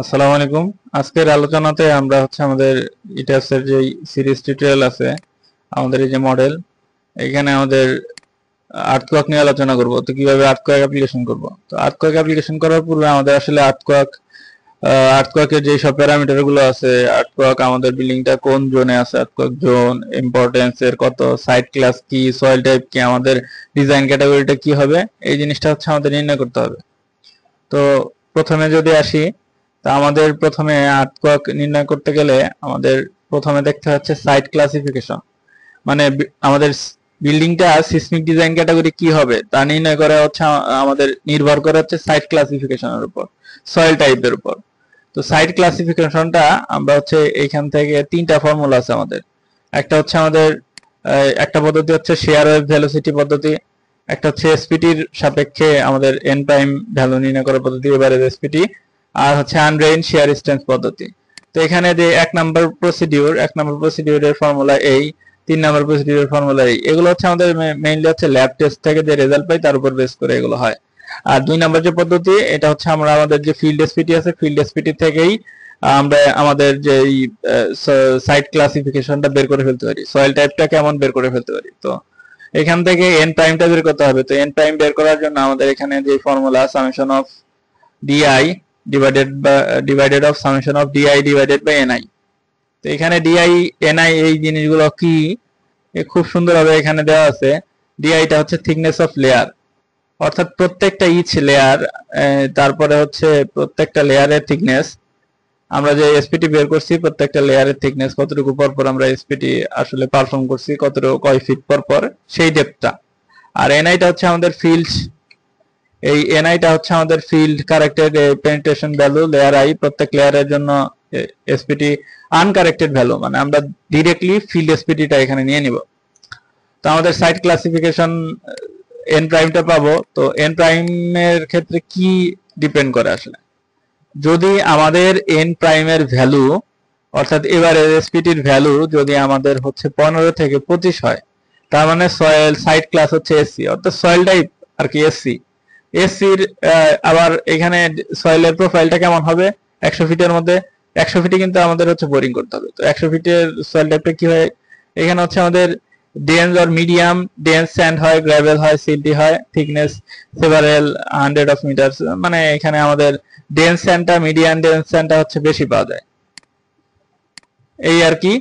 আসসালামু আলাইকুম। আজকের আলোচনাতে আমরা আমাদের ইটাস এর যে সিরিজ টিউটোরিয়াল আছে, আমাদের এই যে মডেল, এখানে আমাদের আর্থকোয়াক নিয়ে আলোচনা করব। তো কিভাবে আর্থকোয়াক অ্যাপ্লিকেশন করব। তো আর্থকোয়াক অ্যাপ্লিকেশন করার পূর্বে আমাদের আসলে আর্থকোয়াকের যে সব প্যারামিটার গুলো আছে, আর্থকোয়াক আমাদের বিল্ডিংটা কোন জোনে আছে, আর্থকোয়াক জোন, ইম্পর্টেন্স এর কত, সাইট ক্লাস কি, সয়েল টাইপ কি, আমাদের ডিজাইন ক্যাটাগরিটা কি হবে, এই জিনিসটা আমাদের নির্ণয় করতে হবে। তো প্রথমে যদি আসি, তা আমাদের প্রথমে আর্থকোয়াক নির্ণয় করতে গেলে আমাদের প্রথমে দেখতে হচ্ছে সাইট ক্লাসিফিকেশন। মানে আমাদের বিল্ডিংটা সিসমিক ডিজাইন ক্যাটাগরি কি হবে তা নির্ণয় করা আমাদের নির্ভর করে সাইট ক্লাসিফিকেশনের উপর, সয়েল টাইপের উপর। তো সাইট ক্লাসিফিকেশনটা আমরা এইখান থেকে তিনটা ফর্মুলা আছে আমাদের। একটা আমাদের একটা পদ্ধতি শেয়ার ওয়েভ ভেলোসিটি পদ্ধতি, একটা এসপিটির সাপেক্ষে আমাদের এন প্রাইম ভ্যালু নির্ণয় করার পদ্ধতি, এবারে এসপিটি, আর আনরেইন শেয়ার ডিসটেন্স পদ্ধতি। তো এখানে যে এক নম্বর প্রসিডিউরের ফর্মুলা এই, 3 নম্বর প্রসিডিউরের ফর্মুলা এই, এগুলো আমাদের মেইনলি ল্যাব টেস্ট থেকে যে রেজাল্ট পাই তার উপর বেস করে এগুলো হয়। আর 2 নম্বর যে পদ্ধতি, এটা আমরা আমাদের যে ফিল্ড এসপিটি আছে, ফিল্ড এসপিটি থেকেই আমরা আমাদের যে সাইট ক্লাসিফিকেশনটা বের করে ফেলতে পারি, সয়েল টাইপটা কেমন বের করে ফেলতে পারি। তো এখান থেকে এন প্রাইমটা বের করতে হবে। তো এন প্রাইম বের করার জন্য আমাদের এখানে যে formula summation of D I divided of summation of D I divided by N I. তো এখানে ডিআই এনআই এই জিনিসগুলো কি খুব সুন্দরভাবে এখানে দেওয়া আছে। ডিআইটা থিকনেস অফ লেয়ার, অর্থাৎ প্রত্যেকটা ইচ লেয়ার, তারপরে প্রত্যেকটা লেয়ারের থিকনেস। আমরা যে এসপিটি বের করছি, প্রত্যেকটা লেয়ারের থিকনেস কতটুকু পর পর আমরা এসপিটি আসলে পারফর্ম করছি, কতটুকু কয় ফিট পর পর, সেই ডেপথটা। আর এনআইটা আমাদের ফিল্ড, এই এনআইটা আমাদের field corrected penetration value layer I, প্রত্যেক লেয়ারের জন্য এসপিটি আনকারেক্টেড ভ্যালু, মানে আমরা ডিরেক্টলি ফিল্ড এসপিটিটা এখানে নিয়ে নিব। তো আমাদের সাইট ক্লাসিফিকেশন এন প্রাইমটা পাবো। তো এন প্রাইমের ক্ষেত্রে কি ডিপেন্ড করে আসলে, যদি আমাদের এন প্রাইমের ভ্যালু, অর্থাৎ এবারে এসপিটির ভ্যালু যদি আমাদের 15 থেকে 25 হয়, তার মানে সয়েল সাইট ক্লাস এসসি, অর্থাৎ সয়েল টাইপ আর কি এসসি। এসসির আবার এখানে সয়েলের প্রোফাইলটা কেমন হবে, 100 ফিটের মধ্যে। 100 ফিটে কিন্তু আমাদের বোরিং করতে হবে। তো 100 ফিটের সয়েল টাইপটা কি হয়, এখানে আমাদের dense or medium dense sand হয়, গ্রাভেল হয়, সিল্টি হয়, থিকনেস সেভারেল 100 অফ মিটারস, মানে এখানে আমাদের ডেন্স স্যান্ডটা, মিডিয়াম ডেন্স স্যান্ডটা বেশি পাওয়া যায়, এই আর কি।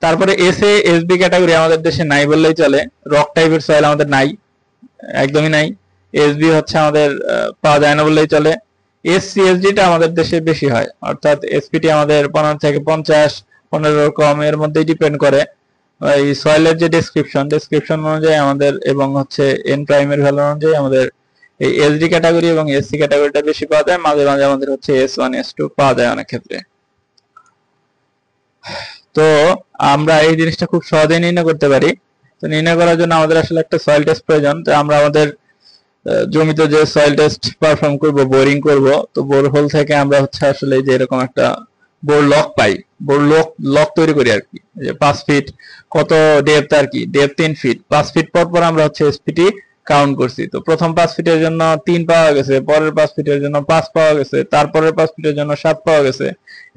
তারপরে এসএ এসবি ক্যাটাগরি আমাদের দেশে নাই বললেই চলে, রক টাইপের সয়েল আমাদের নাই, একদমই নাই। এসবি আমাদের পাওয়া যায় না বললেই চলে। এসসি এসডিটা আমাদের দেশে বেশি হয়, অর্থাৎ এসপিটি আমাদের 15 থেকে 50, 15 কম এর মধ্যেই ডিপেন্ড করে এই সয়েলের যে ডেসক্রিপশন অনুযায়ী আমাদের, এবং এন প্রাইমের ভ্যালু অনুযায়ী আমাদের এই এসডি ক্যাটাগরি এবং এসসি ক্যাটাগরিটা বেশি পাওয়া যায়। মাঝে মাঝে আমাদের এস1 এস2 পাওয়া যায় অনেক ক্ষেত্রে। তো আমরা এই জিনিসটা খুব সহজেই নির্ণয় করতে পারি। তো নির্ণয় করার জন্য আমাদের আসলে একটা সয়েল টেস্ট প্রয়োজন। তো আমরা আমাদের জমিতে যে সয়েল টেস্ট পারফর্ম করব, বোরিং করব, তো বোরহোল থেকে আমরা আসলে যে এরকম একটা বোর লক পাই, বোর লক তৈরি করি আর কি, যে 5 ফিট কত ডেপথ আর কি, ডেপথ 3 ফিট, 5 ফিট পর পর আমরা এসপিটি কাউন্ট করছি। তো প্রথম 5 ফিটের জন্য 3 পাওয়া গেছে, পরের 5 ফিটের জন্য 5 পাওয়া গেছে, তারপরের 5 ফিটের জন্য 7 পাওয়া গেছে।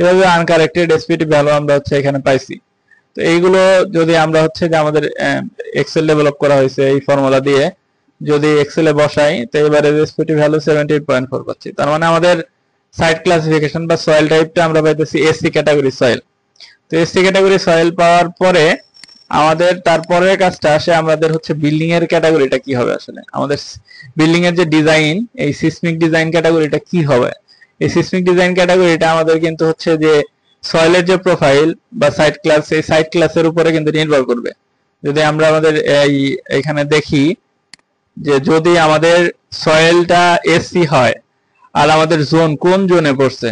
এভাবে আনকারেক্টেড এসপিটি ভ্যালু আমরা এখানে পাইছি। তো এইগুলো যদি আমরা যে আমাদের এক্সেল ডেভেলপ করা হয়েছে এই ফর্মুলা দিয়ে, যদি এক্সেল এ বসাই, তো এবারে এসপিটি ভ্যালু 78.4 পাচ্ছি। তার মানে আমাদের সাইট ক্লাসিফিকেশন বা সয়েল টাইপটা আমরা পাইতেছি এসসি ক্যাটাগরি সয়েল। তো এসসি ক্যাটাগরি সয়েল পাওয়ার পরে আমাদের তারপরের কাজটা আসে আমাদের বিল্ডিং এর ক্যাটাগরিটা কি হবে। আসলে আমাদের বিল্ডিং এর যে ডিজাইন, এই সিসমিক ডিজাইন ক্যাটাগরিটা কি হবে। এই সিসমিক ডিজাইন ক্যাটাগরিটা আমাদের কিন্তু যে সয়েলের যে প্রোফাইল বা সাইট ক্লাস, এই সাইট ক্লাসের উপরে কিন্তু নির্ভর করবে। যদি আমরা আমাদের এখানে দেখি যে যদি আমাদের সয়েলটা এসসি হয় আর আমাদের জোন কোন জোনে পড়ছে,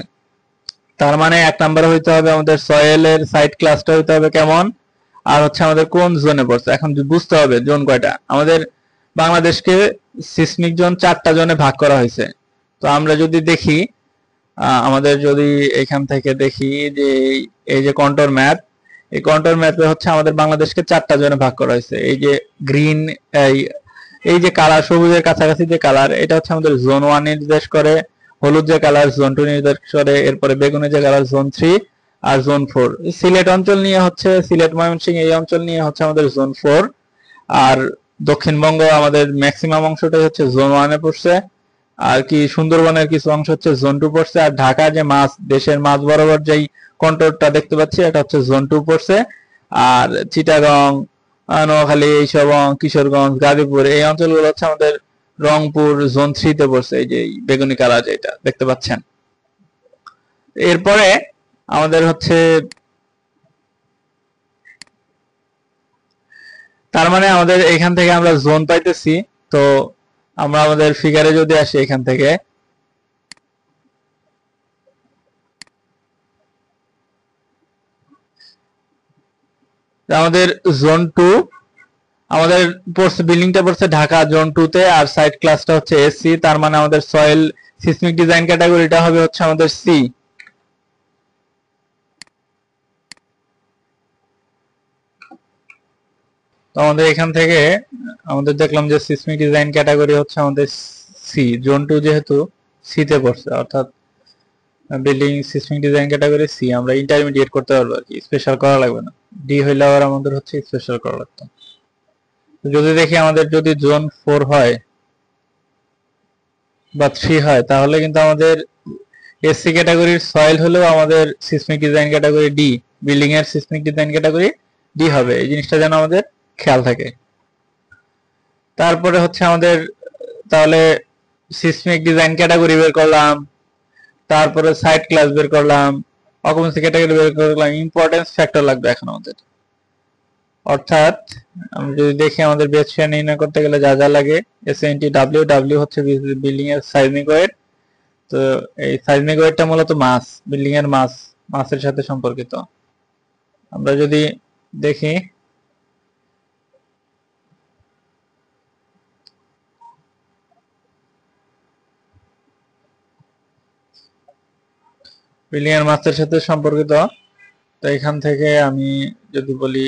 তার মানে 1 নাম্বার হইতে হবে আমাদের সয়েলের সাইট ক্লাসটা হইতে হবে কেমন, আর আমাদের কোন জোনে পড়ছে। এখন বুঝতে হবে জোন কয়টা। আমাদের বাংলাদেশকে সিসমিক জোন 4টা জোনে ভাগ করা হয়েছে। তো আমরা যদি দেখি, আমাদের যদি এখান থেকে দেখি যে এই যে কন্ট্রোল ম্যাপ, এই কন্ট্রোল ম্যাপে আমাদের বাংলাদেশকে 4টা জোনে ভাগ করা হয়েছে। এই যে গ্রিন, এই যে কালার, সবুজের কাছাকাছি যে কালার, এটা আমাদের জোন 1 নির্দেশ করে, হলুদ যে কালার জোন 2 নির্দেশ করে, এরপরে বেগুনি যে কালার জোন 3, আর জোন 4 সিলেট অঞ্চল নিয়ে হচ্ছে, সিলেট ময়মনসিংহ এই অঞ্চল নিয়ে হচ্ছে আমাদের জোন 4। আর দক্ষিণবঙ্গ আমাদের ম্যাক্সিমাম অংশটাই হচ্ছে জোন 1 এ পড়ছে, আর কি সুন্দরবনের কিছু অংশ হচ্ছে জোন 2 পড়ছে, আর ঢাকা যে মাছ, দেশের মাছ বরাবর যেই কন্ট্রোলটা দেখতে পাচ্ছি এটা হচ্ছে জোন 2 পড়ছে। আর চিটাগং, নোয়াখালী এইসব, কিশোরগঞ্জ, গাজীপুর এই অঞ্চলগুলো হচ্ছে আমাদের রংপুর জোন 3 তে পড়ছে, এই যে বেগুনি কালার যেটা দেখতে পাচ্ছেন। এরপরে আমাদের হচ্ছে, তার মানে আমাদের এখান থেকে আমরা জোন পাইতেছি। তো আমরা আমাদের ফিগারে যদি আসি এখান থেকে, আমাদের জোন 2 আমাদের পড়ছে, বিল্ডিংটা পড়ছে ঢাকা জোন 2 তে, আর সাইট ক্লাসটা হচ্ছে এসসি, তার মানে আমাদের সয়েল সিসমিক ডিজাইন ক্যাটাগরিটা হবে হচ্ছে আমাদের সি। তো আমাদের এখান থেকে আমাদের দেখলাম যে সিসমিক ডিজাইন ক্যাটাগরি হচ্ছে আমাদের সি, জোন 2 যেহেতু সি তে পড়ছে, অর্থাৎ building seismic design category C, আমরা ইন্টারমিডিয়েট করতে পারবো আর কি, স্পেশাল করা লাগবে না। ডি হইলে আবার আমাদের হচ্ছে স্পেশাল করা লাগতো। যদি দেখি আমাদের যদি জোন 4 হয় বা 3 হয়, তাহলে কিন্তু আমাদের এসসি ক্যাটাগরির সয়েল হলেও আমাদের seismic design category D, building এর সিসমিক ডিজাইন ক্যাটাগরি ডি হবে, এই জিনিসটা যেন আমাদের খেয়াল থাকে। তারপরে হচ্ছে আমাদের তাহলে সিসমিক ডিজাইন ক্যাটাগরি বের করলাম, তারপরে সাইট ক্লাস বের করলাম, অকুপেন্সি ক্যাটাগরি বের করলাম, ইম্পর্টেন্স ফ্যাক্টর লাগবে এখন আমাদের। অর্থাৎ আমরা যদি দেখি আমাদের বেস শেয়ার নির্ণয় করতে গেলে যা যা লাগে, এসএনটি ডাব্লিউ, ডাব্লিউ হচ্ছে বিল্ডিং এর সাইজমিক ওয়েট। তো এই সাইজমিক ওয়েটটা মূলত মাস, বিল্ডিং এর মাসের সাথে সম্পর্কিত। আমরা যদি দেখি বিল্ডিং এর মাসের সাথে সম্পর্কিত, তো এখান থেকে আমি যদি বলি,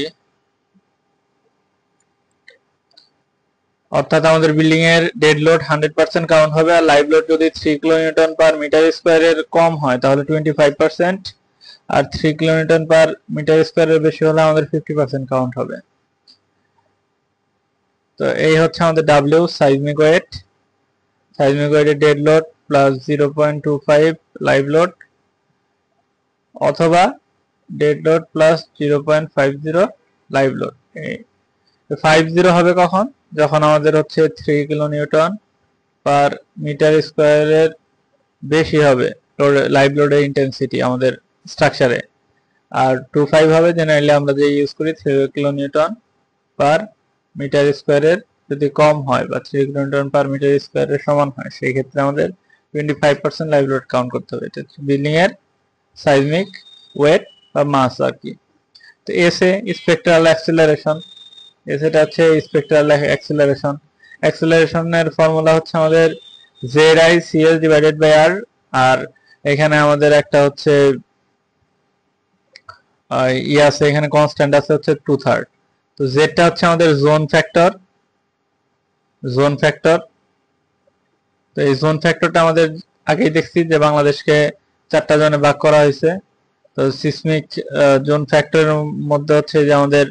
অর্থাৎ আমাদের বিল্ডিং এর ডেড লোড 100% কাউন্ট হবে, আর লাইভ লোড যদি 3 কিলোনিউটন পার মিটার স্কয়ারের কম হয় তাহলে 25%, আর 3 কিলোনিউটন পার মিটার স্কয়ারের বেশি হলে আমাদের 50% কাউন্ট হবে। তো এই হচ্ছে আমাদের ডাব্লিউ সাইজমিক ওয়েট, সাইজমিক ওয়েটের dead load plus 0.25 live load, অথবা dead load plus 0.50 live load. 50 হবে কখন, যখন আমাদের হচ্ছে 3 কিলোনিউটন পার মিটার স্কয়ারের বেশি হবে লাইভ লোডের ইন্টেন্সিটি আমাদের স্ট্রাকচারে, আর 25 হবে জেনারেলি আমরা যে ইউজ করি 3 কিলোনিউটন পার মিটার স্কয়ারের যদি কম হয় বা 3 কিলোনিউটন পার মিটার স্কয়ারের সমান হয়, সেই ক্ষেত্রে আমাদের 25% লাইভ লোড কাউন্ট করতে হবে। এটা বিল্ডিং এর সাইজমিক ওয়েট বা মাস আর কি। তো এসে স্পেকট্রাল অ্যাক্সিলারেশন, এসেটা হচ্ছে স্পেকট্রাল অ্যাক্সিলারেশন। অ্যাক্সিলারেশনের ফর্মুলা হচ্ছে আমাদের ZICS ডিভাইডেড বাই আর, আর এখানে আমাদের একটা হচ্ছে আছে, এখানে কনস্ট্যান্ট আছে হচ্ছে 2/3। তো জেডটা হচ্ছে আমাদের জোন ফ্যাক্টর, জোন ফ্যাক্টর। তো এই জোন ফ্যাক্টরটা আমাদের আগেই দেখছি যে বাংলাদেশকে 4টা জোনে ভাগ করা হয়েছে। তো সিসমিক জোন ফ্যাক্টরের মধ্যে হচ্ছে যে আমাদের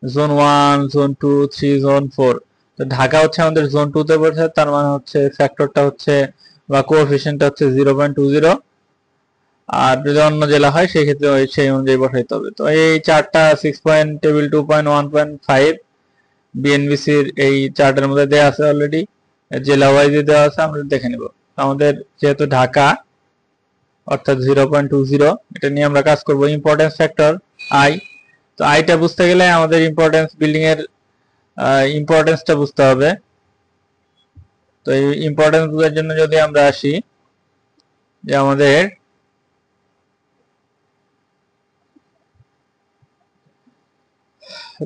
জোন 1, জোন 2, 3, জোন 4। তো ঢাকা হচ্ছে আমাদের জোন 2 তে পড়ছে, তার মানে হচ্ছে ফ্যাক্টরটা হচ্ছে বা কোএফিশিয়েন্টটা হচ্ছে 0.20। আর যদি অন্য জেলা হয় সেই ক্ষেত্রে সেই অনুযায়ী বসাইতে হবে। তো এই চার্টটা 6.2.1.5 বিএনবিসির এই চার্টের মধ্যে দেওয়া আছে অলরেডি, জেলা ওয়াইজে দেওয়া আছে, আমরা দেখে নিব। আমাদের যেহেতু ঢাকা অর্থাৎ 0.20, এটা নিয়ে আমরা কাজ করব। ইম্পর্টেন্স ফ্যাক্টর আই, তো আইটা বুঝতে গেলে আমাদের ইম্পর্টেন্স, বিল্ডিং এর ইম্পর্টেন্সটা বুঝতে হবে। তো এই ইম্পর্টেন্স বোঝার জন্য যদি আমরা আসি যে আমাদের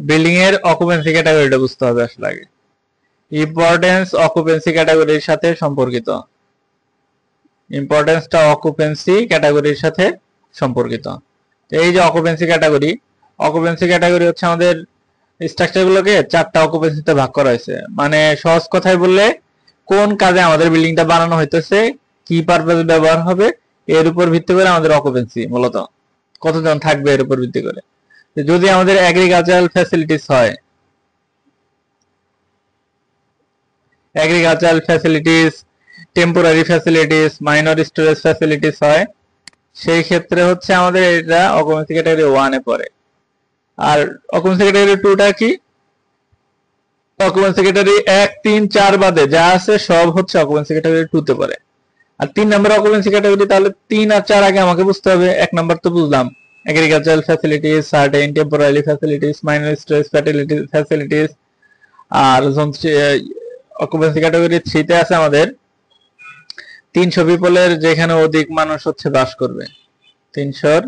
বিল্ডিং এর অকুপেন্সি ক্যাটাগরিটা বুঝতে হবে আসলে আগে। ইম্পর্টেন্স অকুপেন্সি ক্যাটাগরির সাথে সম্পর্কিত, ইম্পর্টেন্সটা অকুপেন্সি ক্যাটাগরির সাথে সম্পর্কিত। এই যে অকুপেন্সি ক্যাটাগরি, অকুপেন্সি ক্যাটাগরি হচ্ছে আমাদের স্ট্রাকচারগুলোকে 4টা অকুপেন্সিতে ভাগ করা হয়েছে। মানে সহজ কথায় বললে, কোন কাজে আমাদের বিল্ডিংটা বানানো হইতেছে, কি পারপাসে ব্যবহার হবে এর উপর ভিত্তি করে আমাদের অকুপেন্সি মূলত কতজন থাকবে এর উপর ভিত্তি করে। যদি আমাদের এগ্রিকালচারাল ফ্যাসিলিটিস হয়, agricultural facilities, temporary facilities, minor storage facilities হয়, সেই ক্ষেত্রে হচ্ছে আমাদের এটা অকুপেন্সি ক্যাটাগরি 1 এ পড়ে। আর অকুপেন্সি ক্যাটাগরি 2 টা কি? অকুপেন্সি ক্যাটাগরি 1, 3, 4 বাদে যা আছে সব হচ্ছে অকুপেন্সি ক্যাটাগরি 2 তে পড়ে। আর 3 নম্বর অকুপেন্সি ক্যাটাগরি, তাহলে 3 আর 4 আগে আমাকে বুঝতে হবে। 1 নম্বর তো বুঝলাম, agricultural facilities, certain temporary facilities, minor storage facilities. আর জোন অকুপেন্সি ক্যাটাগরি 3 তে আছে আমাদের 300 পিপলের যেখানে অধিক মানুষ হচ্ছে বাস করবে, 300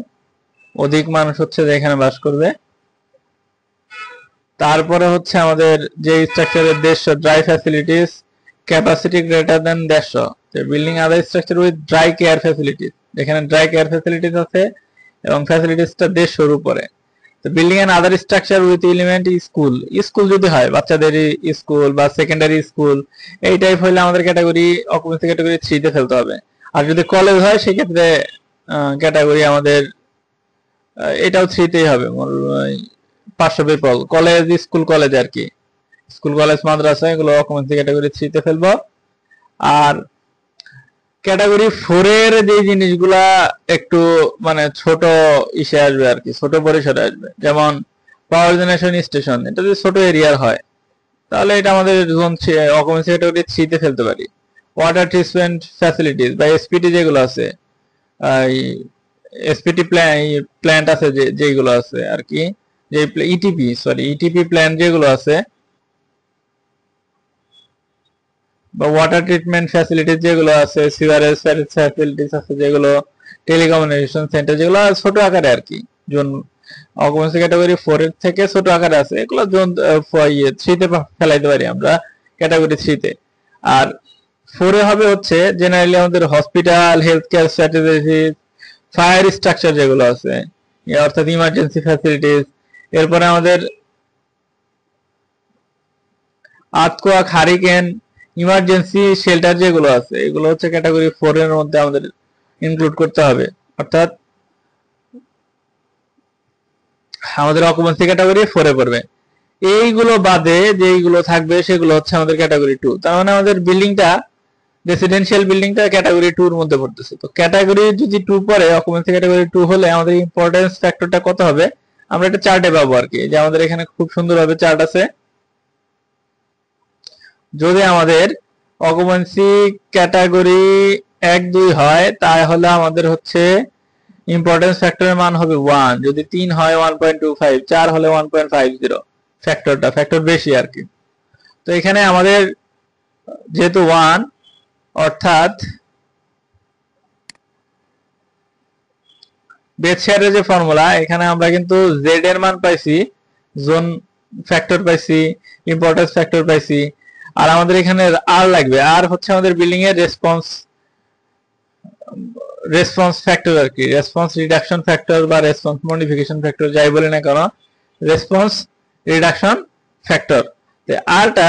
অধিক মানুষ হচ্ছে যেখানে বাস করবে। তারপরে হচ্ছে আমাদের যে স্ট্রাকচারের 150 dry facilities, capacity greater than 150, building other structure with dry care facilities, যেখানে ড্রাই কেয়ার ফ্যাসিলিটিস আছে এবং ফ্যাসিলিটিসটা 150 উপরে। তো building and other structure with element school, school যদি হয় বাচ্চাদের স্কুল বা সেকেন্ডারি স্কুল এই টাইপ হলে আমাদের ক্যাটাগরি অকুপেন্সি ক্যাটাগরি 3 তে ফেলতে হবে। আর যদি কলেজ হয় সেক্ষেত্রে ক্যাটাগরি আমাদের এটাও 3 তেই হবে। 500 পিপল, কলেজ, স্কুল, কলেজ আর কি, স্কুল কলেজ মাদ্রাসা এগুলো অকুপেন্সি ক্যাটাগরি 3 তে ফেলবো। আর ক্যাটাগরি 4 এর যে জিনিসগুলা একটু মানে ছোট ইসে আসবে আর কি, ছোট পরিসরে আসবে, যেমন পাওয়ার জেনারেশন স্টেশন, এটা যদি ছোট এরিয়ার হয় তাহলে এটা আমাদের জোন অকুপেন্সি ক্যাটাগরি 3 তে ফেলতে পারি। ওয়াটার ট্রিটমেন্ট ফ্যাসিলিটিস বা এসপিটি যেগুলো আছে, এসপিটি প্ল্যান্ট আছে যেগুলো আছে আর কি, যে ইটিপি প্ল্যান্ট যেগুলো আছে বা ওয়াটার ট্রিটমেন্ট ফ্যাসিলিটিস যেগুলো আছে, সিওয়ারেজ ফ্যাসিলিটিস আছে যেগুলো, টেলিকমিউনিকেশন সেন্টার যেগুলো ছোট আকারে আর কি, জোন অকুপেন্সি ক্যাটাগরি 4 এর থেকে ছোট আকারে আছে, এগুলো জোন 3 তে ফেলাইতে পারি আমরা ক্যাটাগরি 3 তে। আর 4 এ হবে হচ্ছে জেনারেলি আমাদের hospital, health care strategy, fire structure যেগুলো আছে অর্থাৎ ইমার্জেন্সি ফ্যাসিলিটিস। এরপরে আমাদের আর্থকোয়াক, হারিকেন, ইমার্জেন্সি শেল্টার যেগুলো আছে এগুলো হচ্ছে ক্যাটাগরি 4 এর মধ্যে আমাদের ইনক্লুড করতে হবে। অর্থাৎ আমাদের অকুপেন্সি ক্যাটাগরি 4 এ পড়বে। এইগুলো বাদে যেইগুলো থাকবে সেগুলো হচ্ছে আমাদের ক্যাটাগরি 2। তার মানে আমাদের বিল্ডিংটা, রেসিডেন্সিয়াল বিল্ডিংটা ক্যাটাগরি 2 এর মধ্যে পড়তেছে। তো ক্যাটাগরি যদি 2 পড়ে, অকুপেন্সি ক্যাটাগরি 2 হলে আমাদের ইম্পর্টেন্স ফ্যাক্টরটা কত হবে আমরা এটা চার্টে পাবো আর কি, যে আমাদের এখানে খুব সুন্দরভাবে চার্ট আছে। যদি আমাদের অকুপেন্সি ক্যাটাগরি 1, 2 হয় তাহলে আমাদের হচ্ছে ইম্পর্টেন্স ফ্যাক্টরের মান হবে 1, যদি 3 হয় 1.25, 4 হলে 1.50, ফ্যাক্টর বেশি আর কি। তো এখানে আমাদের যেহেতু 1, অর্থাৎ বেস শেয়ারের যে ফর্মুলা, এখানে আমরা কিন্তু জেড এর মান পাইছি, জোন ফ্যাক্টর পাইছি, ইম্পর্টেন্স ফ্যাক্টর পাইছি, আর আমাদের এখানে আর লাগবে। আর হচ্ছে আমাদের বিল্ডিং এর রেসপন্স ফ্যাক্টর আর কি, রেসপন্স রিডাকশন ফ্যাক্টর বা রেসপন্স মডিফিকেশন ফ্যাক্টর যাই বলি না কেন, রেসপন্স রিডাকশন ফ্যাক্টর। আরটা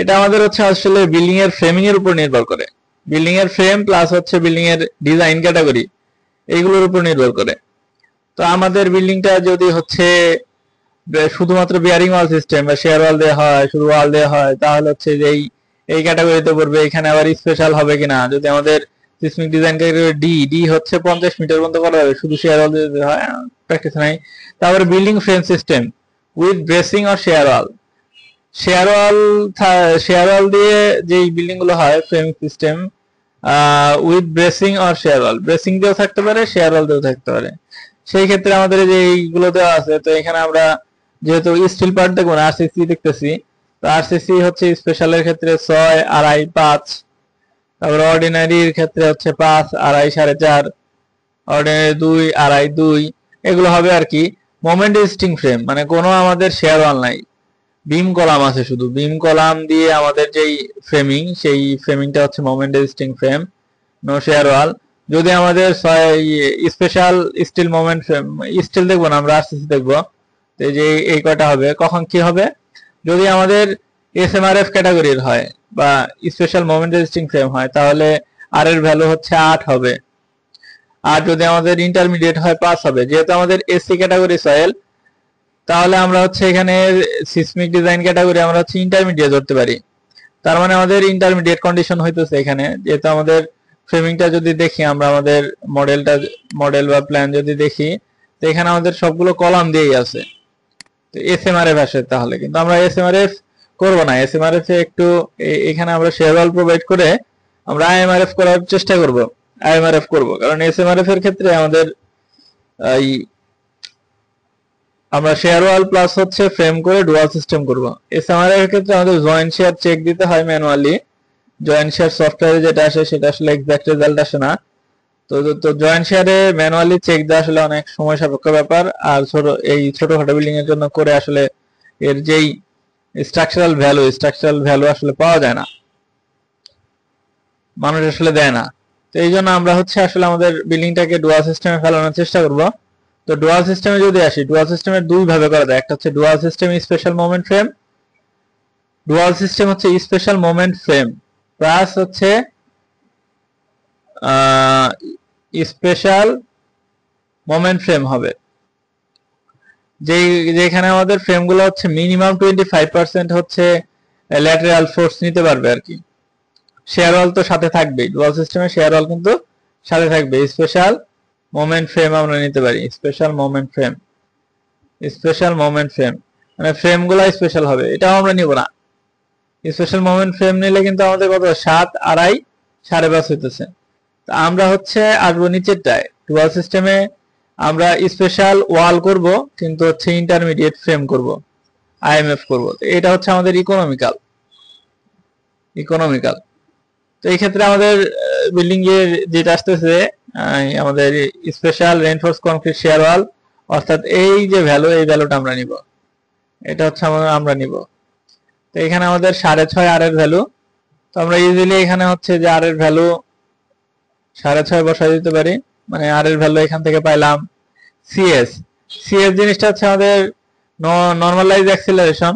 এটা আমাদের হচ্ছে আসলে বিল্ডিং এর ফ্রেমিং এর উপর নির্ভর করে, বিল্ডিং এর ফ্রেম প্লাস হচ্ছে বিল্ডিং এর ডিজাইন ক্যাটাগরি এইগুলোর উপর নির্ভর করে। তো আমাদের বিল্ডিংটা যদি হচ্ছে শুধুমাত্র বিয়ারিং ওয়াল সিস্টেম বা শেয়ার ওয়াল দেওয়া হয়, শুধু ওয়াল দেওয়া হয়, তাহলে হচ্ছে যে এই ক্যাটাগরিতে পড়বে। এখানে আবার স্পেশাল হবে কিনা, যদি আমাদের সিসমিক ডিজাইন ক্যাটাগরি ডি হচ্ছে 50 মিটার পর্যন্ত করা যাবে শুধু শেয়ার ওয়াল দিতে হয়, প্র্যাকটিস নাই। তারপরে building frame system with bracing or share wall, share ওয়াল দিয়ে যেই বিল্ডিং গুলো হয় framing system with bracing or share wall, bracing দিয়েও থাকতে পারে, শেয়ার ওয়াল দিয়েও থাকতে পারে। সেই ক্ষেত্রে আমাদের যে এইগুলো দেওয়া আছে, তো এখানে আমরা যেহেতু স্টিল পার্ট দেখবো না, আরসিসি দেখতেছি, তো আরসিসি হচ্ছে স্পেশালের ক্ষেত্রে 6, 2.5, 5, তারপরে অর্ডিনারির ক্ষেত্রে হচ্ছে 5, 2.5, 4.5, অর্ডিনারি 2, 2.5, 2 এগুলো হবে আর কি। মোমেন্ট রেজিস্টিং ফ্রেম মানে কোনো আমাদের শেয়ার ওয়াল নাই, বিম কলাম আছে, শুধু বিম কলাম দিয়ে আমাদের যেই ফ্রেমিং, সেই ফ্রেমিংটা হচ্ছে moment resisting frame, no shear wall. যদি আমাদের special steel moment frame, steel দেখবো না আমরা, আরসিসি দেখবো, তো এই যে এই কয়টা হবে। কখন কি হবে, যদি আমাদের এসএমআরএফ ক্যাটাগরির হয় বা স্পেশাল মোমেন্ট রেজিস্টিং ফ্রেম হয়, তাহলে আর এর ভ্যালু হচ্ছে 8 হবে। আর যদি আমাদের ইন্টারমিডিয়েট হয় 5 হবে। যেহেতু আমাদের এসসি ক্যাটাগরি সয়েল, তাহলে আমরা হচ্ছে এখানে সিসমিক ডিজাইন ক্যাটাগরি আমরা হচ্ছে ইন্টারমিডিয়েট ধরতে পারি। তার মানে আমাদের ইন্টারমিডিয়েট কন্ডিশন হইতেছে এখানে। যেহেতু আমাদের ফ্রেমিংটা যদি দেখি, আমরা আমাদের মডেল বা প্ল্যান যদি দেখি, তো এখানে আমাদের সবগুলো কলাম দিয়েই আছে। তো এসএমআরএফ আসে তাহলে, কিন্তু আমরা এসএমআরএফ করব না। এসএমআরএফ এ একটু এখানে আমরা শেয়ার ওয়াল প্রোভাইড করে আমরা আইএমআরএফ করার চেষ্টা করব। আইএমআরএফ করব, কারণ এসএমআরএফ এর ক্ষেত্রে আমাদের এই আমরা শেয়ার ওয়াল প্লাস হচ্ছে ফ্রেম করে ডুয়াল সিস্টেম করব। এসএমআরএফ এর ক্ষেত্রে আমাদের জয়েন্ট শেয়ার চেক দিতে হয় ম্যানুয়ালি। জয়েন্ট শেয়ার সফটওয়্যারে যেটা আসে সেটা আসলে এক্সাক্ট রেজাল্ট আসে না। তো জয়েন্ট শেয়ারে ম্যানুয়ালি চেক দেওয়া আসলে অনেক সময় সাপেক্ষ ব্যাপার। আর ছোটখাটো বিল্ডিং এর জন্য করে আসলে এর যেই স্ট্রাকচারাল ভ্যালু আসলে পাওয়া যায় না, মানুষ আসলে দেয় না। তো এই জন্য আমরা হচ্ছে আসলে আমাদের বিল্ডিংটাকে ডুয়াল সিস্টেমে ফেলানোর চেষ্টা করব। তো ডুয়াল সিস্টেমে যদি আসি, ডুয়াল সিস্টেমের দুই ভাবে করা যায়। একটা হচ্ছে dual system special moment frame. Dual system হচ্ছে স্পেশাল মোমেন্ট ফ্রেম প্লাস হচ্ছে স্পেশাল মোমেন্ট ফ্রেম হবে। যেখানে আমাদের ফ্রেমগুলো হচ্ছে মিনিমাম 25% হচ্ছে ল্যাটেরাল ফোর্স নিতে পারবে আর কি। শেয়ার ওয়াল তো সাথে থাকবেই, ডুয়াল সিস্টেমে শেয়ার ওয়াল কিন্তু সাথে থাকবে। স্পেশাল মোমেন্ট ফ্রেম আমরা নিতে পারি। স্পেশাল মোমেন্ট ফ্রেম মানে ফ্রেমগুলো স্পেশাল হবে, এটাও আমরা নিব না। স্পেশাল মোমেন্ট ফ্রেম নিলে কিন্তু আমাদের কত 7, 2.5, 5.5 হইতেছে। তো আমরা হচ্ছে আসবো নিচেরটায়। ডুয়াল সিস্টেমে আমরা স্পেশাল ওয়াল করব, কিন্তু হচ্ছে ইন্টারমিডিয়েট ফ্রেম করব, আইএমএফ করব। তো এটা হচ্ছে আমাদের ইকোনমিক্যাল। তো এই ক্ষেত্রে আমাদের বিল্ডিং এর যেটা আসতেছে আমাদের স্পেশাল রেইনফোর্স কংক্রিট শেয়ার ওয়াল, অর্থাৎ এই যে ভ্যালু, এই ভ্যালুটা আমরা নিব। এটা হচ্ছে আমরা নিব। তো এখানে আমাদের 6.5 আর এর ভ্যালু। তো আমরা ইজিলি এখানে হচ্ছে যে আর এর ভ্যালু 6.5 বসাই দিতে পারি। মানে আর এর ভ্যালু এখান থেকে পাইলাম সিএস জিনিসটা হচ্ছে আমাদের নরমালাইজ অ্যাক্সিলারেশন।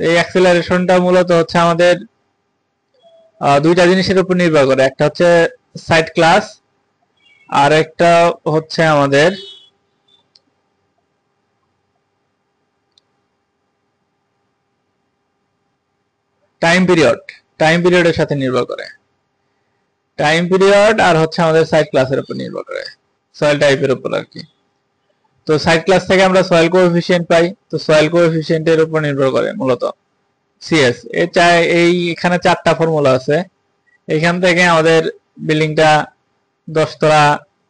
এই অ্যাক্সিলারেশনটা মূলত হচ্ছে আমাদের দুইটা জিনিসের উপর নির্ভর করে। একটা হচ্ছে সাইট ক্লাস, আর একটা হচ্ছে আমাদের টাইম পিরিয়ডের সাথে নির্ভর করে। টাইম পিরিয়ড আর হচ্ছে আমাদের সাইট ক্লাসের উপর নির্ভর করে, সয়েল টাইপের উপর আর কি। তো সাইট ক্লাস থেকে আমরা সয়েল কোএফিসিয়েন্ট পাই। তো সয়েল কোএফিসিয়েন্টের উপর নির্ভর করে মূলত সিএস। এখানে 4টা ফর্মুলা আছে। এখান থেকে আমাদের বিল্ডিংটা 10 তলা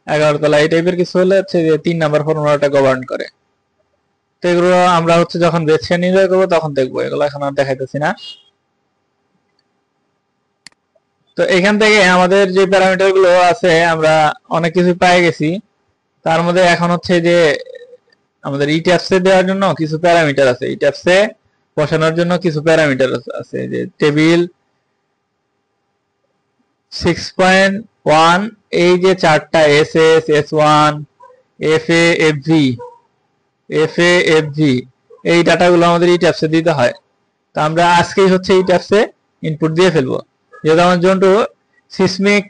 11 তলা এই টাইপের কিছু হলে হচ্ছে যে 3 নাম্বার ফর্মুলাটা গভর্ন করে। তো এগুলো আমরা হচ্ছে যখন বেছে নির্ণয় করবো তখন দেখবো, এগুলো এখন আর দেখাইতেছি না। তো এখান থেকে আমাদের যে প্যারামিটার গুলো আছে আমরা অনেক কিছু পেয়ে গেছি। তার মধ্যে এখন হচ্ছে যে আমাদের ইট্যাপসে দেওয়ার জন্য কিছু প্যারামিটার আছে, ইট্যাপসে বসানোর জন্য কিছু প্যারামিটার আছে। যে টেবিল 6.1 এই যে চারটা এসএস, এস1, এফএ, এফভি এই ডাটাগুলো আমাদের ইট্যাপসে দিতে হয়। তো আমরা আজকেই হচ্ছে ইট্যাপসে ইনপুট দিয়ে ফেলবো। যেহেতু আমার জন্য সিসমিক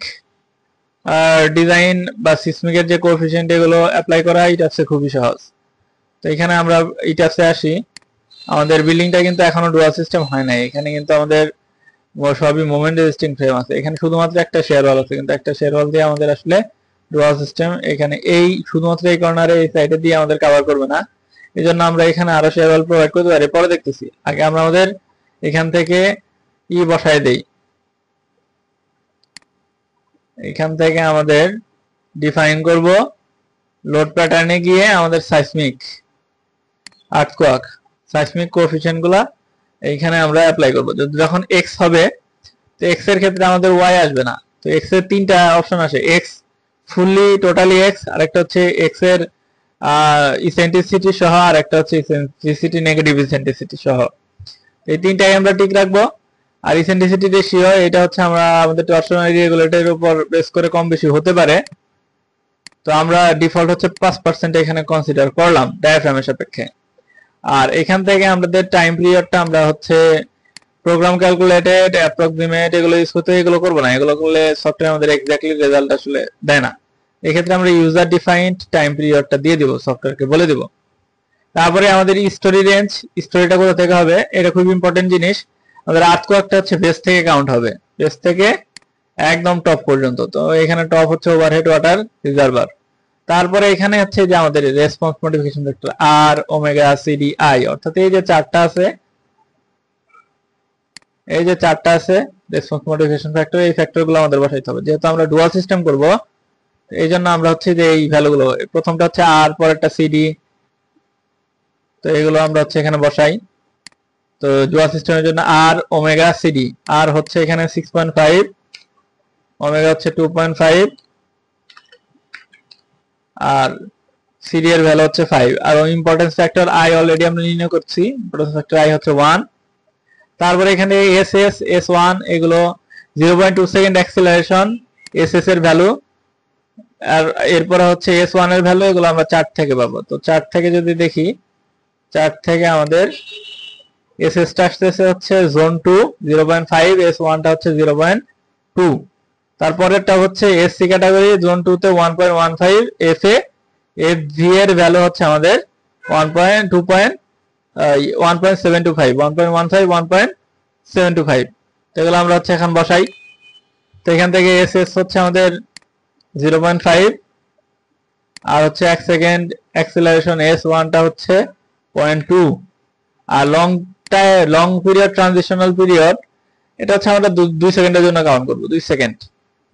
ডিজাইন বা সিসমিকের যে কোএফিসিয়েন্ট এগুলো অ্যাপ্লাই করা ইট্যাপসে খুবই সহজ। তো এখানে আমরা ইট্যাপসে আসি। আমাদের বিল্ডিংটা কিন্তু এখনো ডুয়াল সিস্টেম হয় নাই। এখানে কিন্তু আমাদের সবই মোমেন্ট রেজিস্টিং ফ্রেম আছে। এখানে শুধুমাত্র একটা শেয়ার ওয়াল আছে, কিন্তু একটা শেয়ার ওয়াল দিয়ে আমাদের আসলে ডুয়াল সিস্টেম এখানে এই শুধুমাত্র এই কর্নারে এই সাইডে দিয়ে আমাদের কভার করবে না। এই জন্য আমরা এখানে আরো শেয়ার ওয়াল প্রোভাইড করতে পারি, পরে দেখতেছি। আগে আমরা আমাদের এখান থেকে বসায় দেই। এখান থেকে আমাদের ডিফাইন করব, লোড প্যাটার্নে গিয়ে আমাদের সাইসমিক আর্থকোয়াক সাইসমিক কোএফিসিয়েন্ট গুলা এইখানে আমরা অ্যাপ্লাই করব। যখন এক্স হবে, তো এক্স এর ক্ষেত্রে আমাদের ওয়াই আসবে না। তো এক্স এর 3টা অপশন আসে, এক্স ফুললি টোটালি এক্স, আর একটা হচ্ছে এক্স এর ইসেন্ট্রিসিটি সহ, আর একটা হচ্ছে ইসেন্ট্রিসিটি নেগেটিভ ইসেন্ট্রিসিটি সহ। এই 3টাই আমরা ঠিক রাখবো। আর ইসেন্ট্রিসিটি রেশিও এটা হচ্ছে আমরা আমাদের টরশনারি রেগুলেটরের উপর বেস করে কম বেশি হতে পারে। তো আমরা ডিফল্ট হচ্ছে 5% এখানে কনসিডার করলাম ডায়াফ্রামের সাপেক্ষে। আর এখান থেকে আমাদের টাইম পিরিয়ডটা আমরা হচ্ছে প্রোগ্রাম ক্যালকুলেটেড, অ্যাপ্রক্সিমেট এগুলো ইউজ করতে, এগুলো করবো না। এগুলো করলে সফটওয়্যার আমাদের এক্স্যাক্টলি রেজাল্ট আসলে দেয় না। এক্ষেত্রে আমরা ইউজার ডিফাইন্ড টাইম পিরিয়ডটা দিয়ে দিব, সফটওয়্যারকে বলে দিব। তারপরে আমাদের স্টোরি রেঞ্জ, স্টোরিটা কোথা থেকে হবে, এটা খুব ইম্পর্টেন্ট জিনিস। আমাদের আর্থকোয়াকটা হচ্ছে বেস থেকে কাউন্ট হবে, বেস থেকে একদম টপ পর্যন্ত। তো এখানে টপ হচ্ছে ওভারহেড ওয়াটার রিজার্ভার। তারপরে এখানে হচ্ছে যে আমাদের রেসপন্স মডিফিকেশন ভেক্টর আর ওমেগা সিডি আই, অর্থাৎ এই যে চারটা আছে, এই যে চারটা আছে রেসপন্স মডিফিকেশন ফ্যাক্টর, এই ফ্যাক্টরগুলো আমাদের বসাইতে হবে। যেহেতু আমরা ডুয়াল সিস্টেম করব, এই জন্য আমরা হচ্ছে যে এই ভ্যালুগুলো, প্রথমটা হচ্ছে আর, পরেরটা সিডি, তো এগুলো আমরা হচ্ছে এখানে বসাই। তো ডুয়াল সিস্টেমের জন্য আর ওমেগা সিডি, আর হচ্ছে এখানে 6.5, ওমেগা হচ্ছে 2.5, আর সিডি এর ভ্যালু হচ্ছে 5। আর ইম্পর্টেন্স ফ্যাক্টর আই অলরেডি আমরা নির্ণয় করছি, ইম্পর্টেন্স ফ্যাক্টর আই হচ্ছে 1। তারপরে এখানে এস এস এস ওয়ান এগুলো 0.2 সেকেন্ড অ্যাক্সেলারেশন, এস এস এর ভ্যালু। আর এরপরে হচ্ছে এস ওয়ান এর ভ্যালু, এগুলো আমরা চার্ট থেকে পাবো। তো চার্ট থেকে যদি দেখি, চার্ট থেকে আমাদের এস এস টা আসতেছে হচ্ছে জোন 2 0.5, এস ওয়ানটা হচ্ছে 0.2। তারপরেরটা হচ্ছে এসসি ক্যাটাগরি, জোন 2 তে 1.15, এফ এ, এফ ভি এর ভ্যালু হচ্ছে আমাদের 1.725, 1.15, 1.725। তো এগুলো আমরা হচ্ছে এখন বসাই। তো এখান থেকে এস এস হচ্ছে আমাদের 0.5, আর হচ্ছে 1 সেকেন্ড অ্যাক্সেলারেশন এস ওয়ানটা হচ্ছে 0.2। আর লং পিরিয়ড ট্রানজিশনাল পিরিয়ড, এটা হচ্ছে আমরা 2 সেকেন্ডের জন্য কাউন্ট করব, 2 second.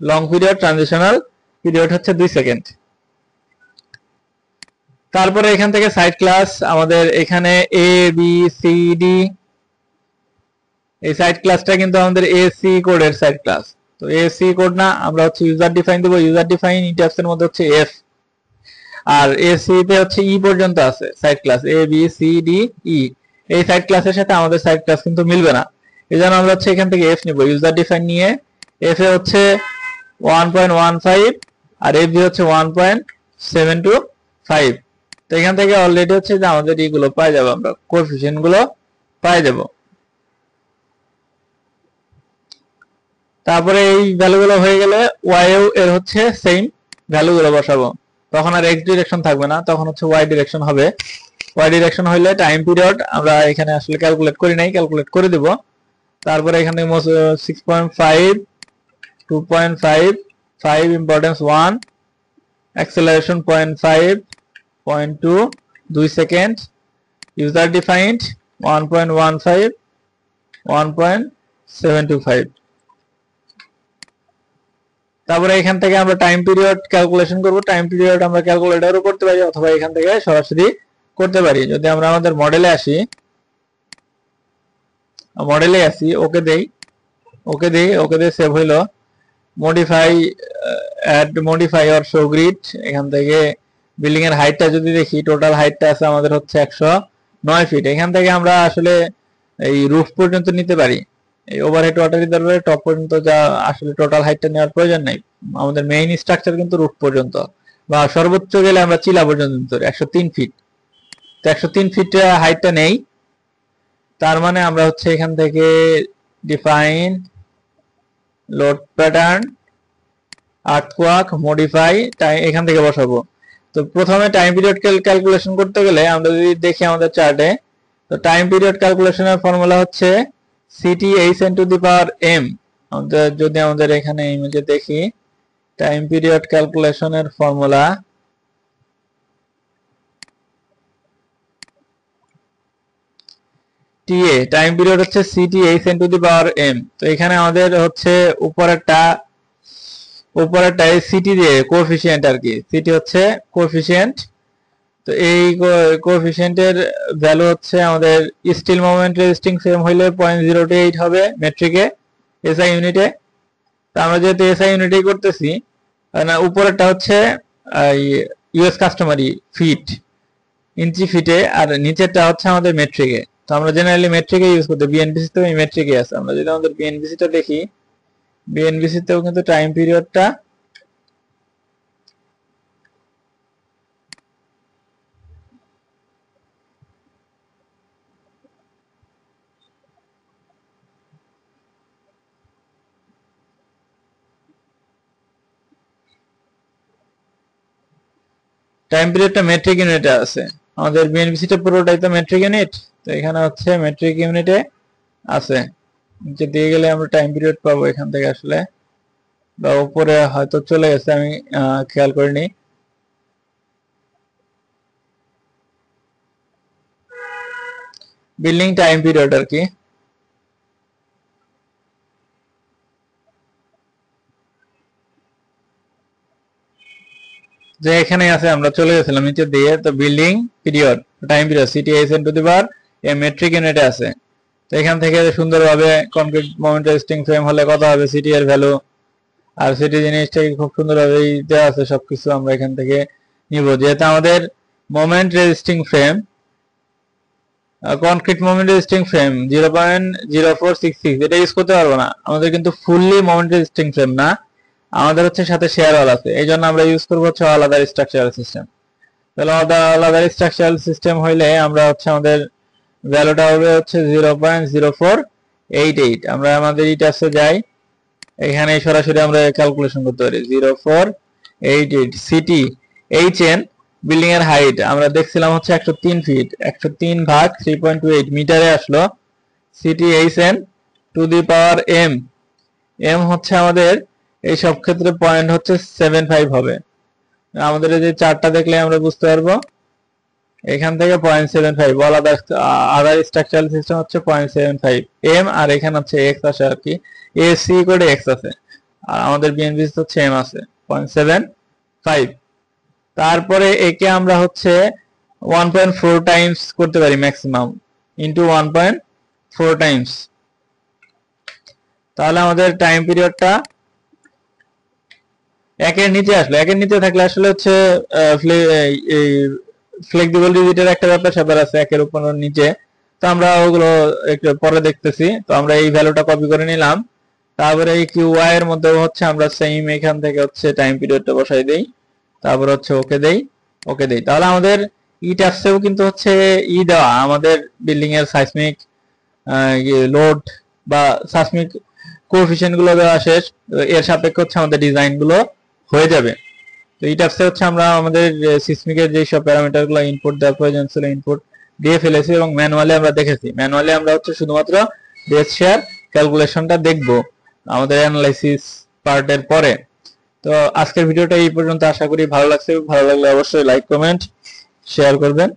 Long period transitional period হচ্ছে 2 সেকেন্ড। তারপরে এখান থেকে সাইড ক্লাস আমাদের এখানে এ বি সি ডি, এই সাইড ক্লাসটা কিন্তু আমাদের এসি কোডের সাইড ক্লাস। তো এসি কোড না, আমরা হচ্ছে ইউজার ডিফাইন দেব। ইউজার ডিফাইন ইন্টারফেস এর মধ্যে হচ্ছে এফ, আর এসি তে হচ্ছে ই পর্যন্ত আছে side class, A B C D E. এই সাইড ক্লাসের সাথে আমাদের সাইড ক্লাস কিন্তু মিলবে না, এজন্য আমরা হচ্ছে এখান থেকে এফ নিব। ইউজার ডিফাইন নিয়ে এফ এ হচ্ছে 1.15, আর এফ বি হচ্ছে 1.725। তো এখান থেকে অলরেডি হচ্ছে যে আমাদের এইগুলো পাই যাবো, আমরা কোএফিসিয়েন্ট গুলো পাই যাব। তারপরে এই ভ্যালুগুলো হয়ে গেলে ওয়াইও এর হচ্ছে সেম ভ্যালুগুলো বসাবো। তখন আর এক্স ডিরেকশন থাকবে না, তখন হচ্ছে ওয়াই ডিরেকশন হবে। ওয়াই ডিরেকশন হইলে টাইম পিরিয়ড আমরা এখানে আসলে ক্যালকুলেট করি নাই, ক্যালকুলেট করে দেব। তারপরে এখানে 6.5, 2.5, 5 importance 1, acceleration 0.5, 0.2, 2 second, user defined 1.15, 1.725। তারপরে এখান থেকে আমরা টাইম পিরিয়ড ক্যালকুলেশন করব। টাইম পিরিয়ড আমরা ক্যালকুলেটরও করতে পারি, অথবা এখান থেকে সরাসরি করতে পারি। যদি আমরা আমাদের মডেলে আসি, ওকে দেই, ওকে দিয়ে সেভ হইলো। Modify, modify or show grid, এখান থেকে বিল্ডিং এর হাইটটা যদি দেখি, টোটাল হাইটটা আছে আমাদের হচ্ছে 109 ফিট। এখান থেকে আমরা আসলে এই রুফ পর্যন্ত নিতে পারি, এই ওভারহেড ওয়াটার রিজার্ভারের টপ পর্যন্ত, যা আসলে টোটাল হাইটটা নেওয়ার প্রয়োজন নাই। আমাদের মেইন স্ট্রাকচার কিন্তু রুফ পর্যন্ত, বা সর্বোচ্চ গেলে আমরা চিলা পর্যন্ত নিতে পারি 103 ফিট। তো 103 ফিট হাইটটা নেই। তার মানে আমরা হচ্ছে এখান থেকে define load pattern earthquake modify এখান থেকে বসাবো। তো প্রথমে টাইম পিরিয়ড ক্যালকুলেশন করতে গেলে আমরা যদি দেখি আমাদের চার্টে, তো টাইম পিরিয়ড ক্যালকুলেশনের ফর্মুলা হচ্ছে CT H N to the power M. আমাদের যদি আমাদের এখানে ইমেজে দেখি, টাইম পিরিয়ড ক্যালকুলেশনের ফর্মুলা টিএ, টাইম পিরিয়ড হচ্ছে CT H N to the power M. তো এখানে আমাদের হচ্ছে উপরেরটা সিটি দিয়ে কোএফিসিয়েন্ট আর কি, সিটি হচ্ছে কোএফিসিয়েন্ট। তো এই কোএফিসিয়েন্টের ভ্যালু হচ্ছে আমাদের স্টিল মোমেন্ট রেজিস্টিং ফ্রেম হইলে 0.028 হবে মেট্রিকে, এসআই ইউনিটে। তো আমরা যেহেতু এসআই ইউনিটেই করতেছি, না উপরেরটা হচ্ছে ইউএস কাস্টমারি ফিট, ইঞ্চি ফিটে, আর নিচেরটা হচ্ছে আমাদের মেট্রিকে। তো আমরা জেনারেলি মেট্রিকে ইউজ করতে, বিএনবিসি তেও মেট্রিকে আছে। আমরা যদি আমাদের বিএনবিসিটা দেখি, বিএনবিসি তেও কিন্তু টাইম পিরিয়ডটা টাইম পিরিয়ডটা মেট্রিক ইউনিটে আছে, আমাদের বিএনপিসিটা পুরোটাই তো মেট্রিক ইউনিট, তো এখানে হচ্ছে মেট্রিক ইউনিটে আছে। নিচে দিয়ে গেলে আমরা টাইম পিরিয়ড পাবো এখান থেকে আসলে, বা উপরে হয়তো চলে গেছে, আমি খেয়াল করিনি। বিল্ডিং টাইম পিরিয়ড আর কি। যে এখানে আছে, আমরা চলে গেছিলাম নিচে দিয়ে, তো building period time period CTHN to the power A metric ইউনিটে আছে। তো এখান থেকে সুন্দরভাবে কনক্রিট মোমেন্ট রেজিস্টিং ফ্রেম হলে কত হবে সিটি এর ভ্যালু, আর সিটি জিনিসটাকে খুব সুন্দরভাবে দেওয়া আছে, সবকিছু আমরা এখান থেকে নিব। যেহেতু আমাদের moment resisting frame, concrete moment resisting frame 0.0466 এটা ইউজ করতে পারবো না, আমাদের কিন্তু ফুললি মোমেন্ট রেজিস্টিং ফ্রেম না, আমাদের হচ্ছে সাথে শেয়ার ওয়াল আছে, এই জন্য আমরা ইউজ করবো হচ্ছে আলাদা স্ট্রাকচারাল সিস্টেম। তাহলে আলাদা স্ট্রাকচারাল সিস্টেম হইলে আমরা হচ্ছে আমাদের ভ্যালুটা হবে হচ্ছে 0.0488। আমরা আমাদের ইটাসে যাই, এখানে সরাসরি আমরা ক্যালকুলেশন করতে পারি 0488 সিটি এইচএন বিল্ডিং এর হাইট আমরা দেখছিলাম হচ্ছে 103 ফিট, 103 ভাগ 3.28 মিটারে আসলো। C T H N to the power M, M হচ্ছে আমাদের এই সব ক্ষেত্রে পয়েন্ট হচ্ছে 75 হবে। আমাদের এই যে চারটা দেখলে আমরা বুঝতে পারবো, এখান থেকে 0.75, অল আদার স্ট্রাকচারাল সিস্টেম হচ্ছে 0.75 এম, আর এখানে হচ্ছে এক্স আছে আর কি, এ সি কোডে এক্স আছে, আর আমাদের বিএনপি হচ্ছে এম আছে 0.75। তারপরে একে আমরা হচ্ছে 1.4 টাইমস করতে পারি ম্যাক্সিমাম, ইনটু 1.4 টাইমস। তাহলে আমাদের টাইম পিরিয়ডটা একের নিচে আসলো, একের নিচে থাকলে আসলে হচ্ছে ফ্লেক্সিবল ডিজিটের একটা ব্যাপার স্যাপার আছে একের উপর নিচে, তো আমরা ওগুলো একটু পরে দেখতেছি। তো আমরা এই ভ্যালুটা কপি করে নিলাম, তারপরে এই কিউ ওয়াই এর মধ্যে হচ্ছে আমরা সেম এখান থেকে হচ্ছে টাইম পিরিয়ডটা বসাই দেই, তারপর হচ্ছে ওকে দেই, ওকে দেই। তাহলে আমাদের ই ট্যাপসেও কিন্তু হচ্ছে ই দেওয়া, আমাদের বিল্ডিং এর সাইসমিক লোড বা সাইসমিক কোএফিসিয়েন্ট গুলো দেওয়া শেষ, এর সাপেক্ষে হচ্ছে আমাদের ডিজাইন গুলো হয়ে যাবে। তো এই ট্যাপসে হচ্ছে আমরা আমাদের সিসমিকের যে সব প্যারামিটার গুলো ইনপুট দেওয়ার প্রয়োজন ছিল ইনপুট দিয়ে ফেলেছি, এবং ম্যানুয়ালি আমরা দেখেছি। ম্যানুয়ালি আমরা হচ্ছে শুধুমাত্র বেস শেয়ার ক্যালকুলেশনটা দেখব আমাদের অ্যানালাইসিস পার্টের পরে। তো আজকের ভিডিওটা এই পর্যন্ত, আশা করি ভালো লাগছে। ভালো লাগলে অবশ্যই লাইক কমেন্ট শেয়ার করবেন।